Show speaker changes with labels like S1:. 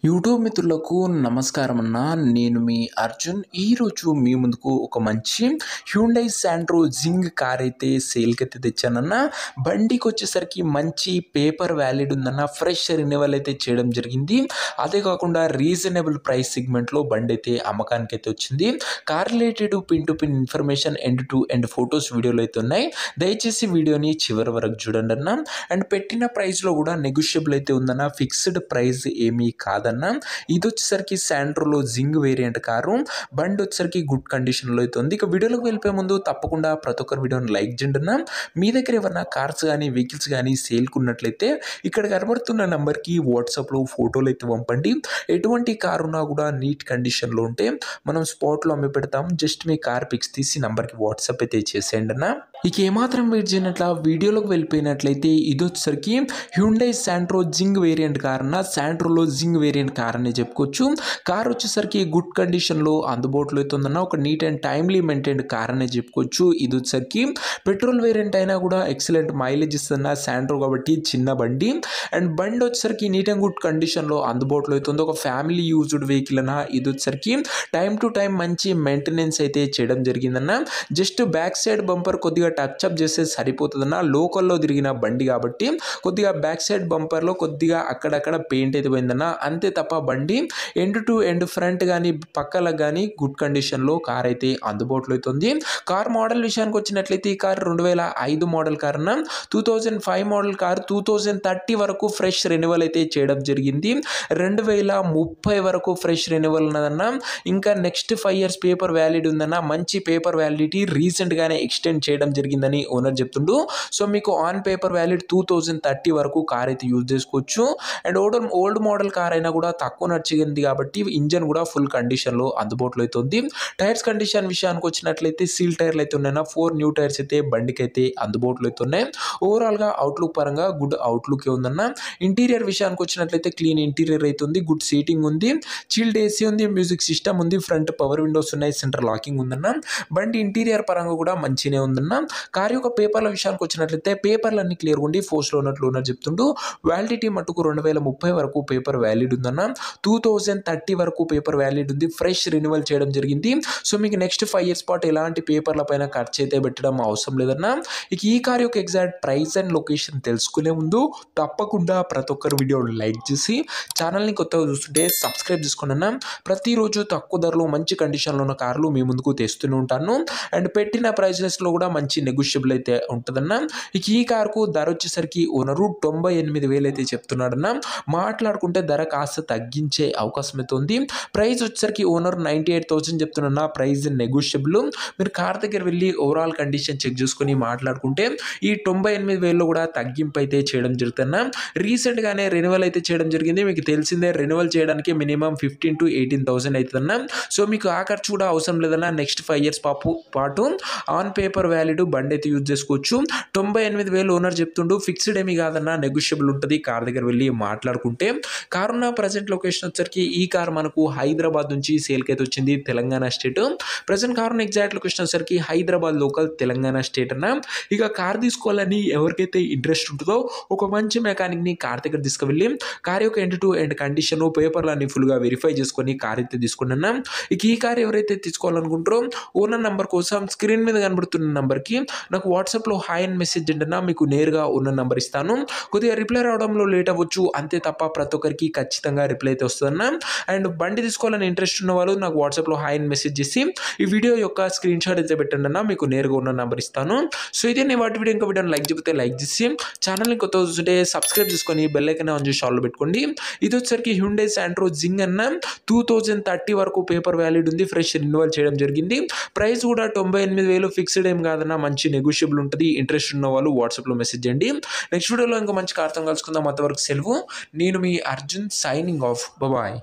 S1: YouTube మిత్రులకు నమస్కారం అన్న. నేను మీ అర్జున్. ఈరోజు మీ ముందుకు ఒక మంచి హ్యుండై శాంట్రో జింగ్ కార్ అయితే సేల్కి అయితే తెచ్చానన్న. బండికి వచ్చేసరికి మంచి పేపర్ వ్యాలిడ్ ఉందన్న. ఫ్రెష్ రెన్యువల్ అయితే చేయడం జరిగింది. అదే కాకుండా రీజనబుల్ ప్రైస్ సెగ్మెంట్లో బండి అయితే అమ్మకానికి అయితే వచ్చింది. Car related pin to pin information end to end photos వీడియోలు అయితే ఉన్నాయి. దయచేసి వీడియోని చివరి వరకు చూడండి అన్న. అండ్ పెట్టిన ప్రైస్లో కూడా నెగోషియబుల్ అయితే ఉందన్న. ఫిక్స్డ్ ప్రైస్ ఏమీ కాదన్న. ఇది వచ్చేసరికి శాంట్రోలో జింగ్ వేరియంట్ కారు. బండి వచ్చేసరికి గుడ్ కండిషన్లో అయితే ఉంది. ఇక వీడియోలోకి వెళ్ళిపోయే ముందు తప్పకుండా ప్రతి ఒక్కరు వీడియోని లైక్ చేయండి అన్న. మీ దగ్గర ఏమన్నా కార్స్ కానీ వెహికల్స్ కానీ సేల్కి ఉన్నట్లయితే ఇక్కడ కనబడుతున్న నెంబర్కి వాట్సాప్లో ఫోటోలు అయితే పంపండి. ఎటువంటి కారు ఉన్నా కూడా నీట్ కండిషన్లో ఉంటే మనం స్పాట్లో అమ్మి పెడతాం. జస్ట్ మీ కార్ పిక్స్ తీసి నెంబర్కి వాట్సాప్ అయితే చేసేయండి అన్న. ఇక ఏమాత్రం వెయిట్ చేయనట్ల వీడియోలోకి వెళ్ళిపోయినట్లయితే ఇది వచ్చేసరికి హ్యుండై శాంట్రో జింగ్ వేరియంట్ కార్ అన్న. శాంట్రోలో జింగ్ వేరియంట్ కార్ అని చెప్పుకోవచ్చు. కార్ వచ్చేసరికి గుడ్ కండిషన్లో అందుబాటులో అయితే ఉందన్న. ఒక neat and timely maintained car అనే చెప్పుకోవచ్చు. ఇది వచ్చేసరికి పెట్రోల్ వేరియంట్ అయినా కూడా ఎక్సలెంట్ మైలేజ్ ఇస్తున్న శాంట్రో కాబట్టి చిన్న బండి. అండ్ బండి వచ్చేసరికి నీట్ అండ్ గుడ్ కండిషన్లో అందుబాటులో అయితే ఉంది. ఒక ఫ్యామిలీ యూజ్డ్ వెహికల్ అన్న. ఇది వచ్చేసరికి టైం టు టైం మంచి మెయింటెనెన్స్ అయితే చేయడం జరిగిందన్న. జస్ట్ బ్యాక్ సైడ్ బంపర్ కొద్దిగా టచ్ అప్ చేస్తే సరిపోతుందన్న. లోకల్లో తిరిగిన బండి కాబట్టి కొద్దిగా బ్యాక్ సైడ్ బంపర్లో కొద్దిగా అక్కడక్కడ పెయింట్ అయితే పోయిందన్న. అంతే తప్ప బండి ఎండ్ టు ఎండ్ ఫ్రంట్ కానీ పక్కలకు కానీ గుడ్ కండిషన్లో కార్ అయితే అందుబాటులో అవుతుంది. కార్ మోడల్ విషయానికి వచ్చినట్లయితే ఈ కార్ 2005 మోడల్ కార్ అన్న. 2005 మోడల్ కార్ 2030 వరకు ఫ్రెష్ రెన్యువల్ అయితే చేయడం జరిగింది. 2030 వరకు ఫ్రెష్ రెన్యువల్ ఉన్నదన్న. ఇంకా నెక్స్ట్ 5 ఇయర్స్ పేపర్ వ్యాలిడ్ ఉందన్న. మంచి పేపర్ వ్యాలిడిటీ రీసెంట్గానే ఎక్స్టెండ్ చేయడం జరిగిందని ఓనర్ చెప్తుండు. సో మీకు ఆన్ పేపర్ వ్యాలిడ్ 2030 వరకు కార్ అయితే యూజ్ చేసుకోవచ్చు. అండ్ ఓల్డ్ మోడల్ కార్ అయినా కూడా తక్కువ నడిచింది కాబట్టి ఇంజన్ కూడా ఫుల్ కండిషన్లో అందుబాటులో అయితే ఉంది. టైర్స్ కండిషన్ విషయానికి వచ్చినట్లయితే సీల్ టైర్లు అయితే ఉన్నాయి. 4 న్యూ టైర్స్ అయితే బండికి అయితే అందుబాటులో అయితే ఉన్నాయి. ఓవరాల్గా అవుట్లుక్ పరంగా గుడ్ అవుట్లుక్ ఉందన్న. ఇంటీరియర్ విషయానికి వచ్చినట్లయితే క్లీన్ ఇంటీరియర్ అయితే ఉంది. గుడ్ సీటింగ్ ఉంది. చిల్డ్ ఏసీ ఉంది. మ్యూజిక్ సిస్టమ్ ఉంది. ఫ్రంట్ పవర్ విండోస్ ఉన్నాయి. సెంటర్ లాకింగ్ ఉందన్న. బండి ఇంటీరియర్ పరంగా కూడా మంచినే ఉందన్న. కార్ యొక్క పేపర్ల విషయానికి వచ్చినట్లయితే పేపర్లు అన్ని క్లియర్గా ఉండి ఫోర్స్లో ఉన్నట్లు ఓనర్ చెప్తుండు. వ్యాలిడిటీ మటుకు 2030 వరకు పేపర్ వ్యాలిడ్ ఉందన్న. 2030 వరకు పేపర్ వ్యాలిడ్ ఉంది. ఫ్రెష్ రెన్యువల్ చేయడం జరిగింది. సో మీకు నెక్స్ట్ 5 ఇయర్స్ పాటు ఎలాంటి పేపర్ల పైన ఖర్చు అయితే పెట్టడం అవసరం లేదన్న. ఇక ఈ కార్ యొక్క ఎగ్జాక్ట్ ప్రైస్ అండ్ లొకేషన్ తెలుసుకునే ముందు తప్పకుండా ప్రతి ఒక్కరు వీడియో లైక్ చేసి ఛానల్ని కొత్తగా చూస్తుంటే సబ్స్క్రైబ్ చేసుకోండి అన్న. ప్రతిరోజు తక్కువ ధరలో మంచి కండిషన్లో ఉన్న కార్లు మీ ముందుకు తెస్తూనే ఉంటాను. అండ్ పెట్టిన ప్రైజెస్లో కూడా మంచి నెగోషియబుల్ అయితే ఉంటుందన్న. ఇక ఈ కార్కు ధర వచ్చేసరికి ఓనరు 98,000 అయితే చెప్తున్నాడన్న. మాట్లాడుకుంటే ధర కాస్త తగ్గించే అవకాశం అయితే ఉంది. ప్రైస్ వచ్చేసరికి ఓనర్ 98,000 చెప్తున్నా. Price negotiable. మీరు కార్ దగ్గర వెళ్ళి ఓవరాల్ కండిషన్ చెక్ చేసుకుని మాట్లాడుకుంటే ఈ 98,000లో కూడా తగ్గింపు అయితే చేయడం జరుగుతున్న. రీసెంట్గానే రెన్యువల్ అయితే చేయడం జరిగింది. మీకు తెలిసిందే రెన్యువల్ చేయడానికి మినిమం 15,000 to 18,000 అవుతుందన్న. సో మీకు ఆ ఖర్చు కూడా అవసరం లేదన్న. నెక్స్ట్ 5 ఇయర్స్ పాటు ఆన్ పేపర్ వ్యాలిడ్ బండి అయితే యూజ్ చేసుకోవచ్చు. 98,000 ఓనర్ చెప్తుండు. ఫిక్స్డ్ ఏమీ కాదన్న. నెగోషియబుల్ ఉంటుంది. కార్ దగ్గర వెళ్ళి మాట్లాడుకుంటే. కార్ ఉన్న ప్రజెంట్ లొకేషన్ వచ్చరికి ఈ కార్ మనకు హైదరాబాద్ నుంచి సేల్కి అయితే వచ్చింది. తెలంగాణ స్టేట్. ప్రజెంట్ కార్ ఉన్న ఎగ్జాక్ట్ లొకేషన్ వచ్చరికి హైదరాబాద్ లోకల్ తెలంగాణ స్టేట్ అన్న. ఇక కార్ తీసుకోవాలని ఎవరికైతే ఇంట్రెస్ట్ ఉంటుందో ఒక మంచి మెకానిక్ని కార్ దగ్గర తీసుకువెళ్ళి కార్ యొక్క ఎండ్ టు ఎండ్ కండిషన్ పేపర్లన్నీ ఫుల్గా వెరిఫై చేసుకొని కార్ అయితే తీసుకున్నా. ఇక ఈ కార్ ఎవరైతే తీసుకోవాలనుకుంటారో ఓనర్ నెంబర్ కోసం స్క్రీన్ మీద కనబడుతున్న నెంబర్కి నాకు వాట్సాప్లో హాయ్ అని మెసేజ్ చేయండి. మీకు నేరుగా ఉన్న నెంబర్ ఇస్తాను. కొద్దిగా రిప్లై రావడంలో లేట్ అవ్వచ్చు. అంతే తప్ప ప్రతి ఒక్కరికి ఖచ్చితంగా రిప్లై అయితే వస్తుందన్న. అండ్ బండి తీసుకోవాలని ఇంట్రెస్ట్ ఉన్న వాళ్ళు నాకు వాట్సాప్లో హాయ్ అని మెసేజ్ చేసి ఈ వీడియో యొక్క స్క్రీన్ షాట్ అయితే పెట్టండి అన్న. మీకు నేరుగా ఉన్న నెంబర్ ఇస్తాను. సో ఇదే నేను వాటి వీడియో ఇంకా వీడియోని లైక్ చెప్తే లైక్ చేసి ఛానల్ని కొత్త చూస్తుంటే సబ్స్క్రైబ్ చేసుకొని బెల్ ఐకాన్ ఆన్ చేసి ఆల్లో పెట్టుకోండి. ఇది వచ్చేసరికి హ్యుండై శాంట్రో జింగ్ అన్న. 2030 వరకు పేపర్ వ్యాలిడ్ ఉంది. ఫ్రెష్ రెన్యువల్ చేయడం జరిగింది. ప్రైస్ కూడా 98,000 ఫిక్స్డ్ ఏం కాదన్న. మంచి నెగోషియబుల్ ఉంటుంది. ఇంట్రెస్ట్ ఉన్న వాళ్ళు వాట్సాప్లో మెసేజ్ చేయండి. నెక్స్ట్ వీడియోలో ఇంకా మంచి కార్తో కలుసుకుందాం. అంతవరకు సెలవు. నేను మీ అర్జున్ సైనింగ్ ఆఫ్. బాయ్.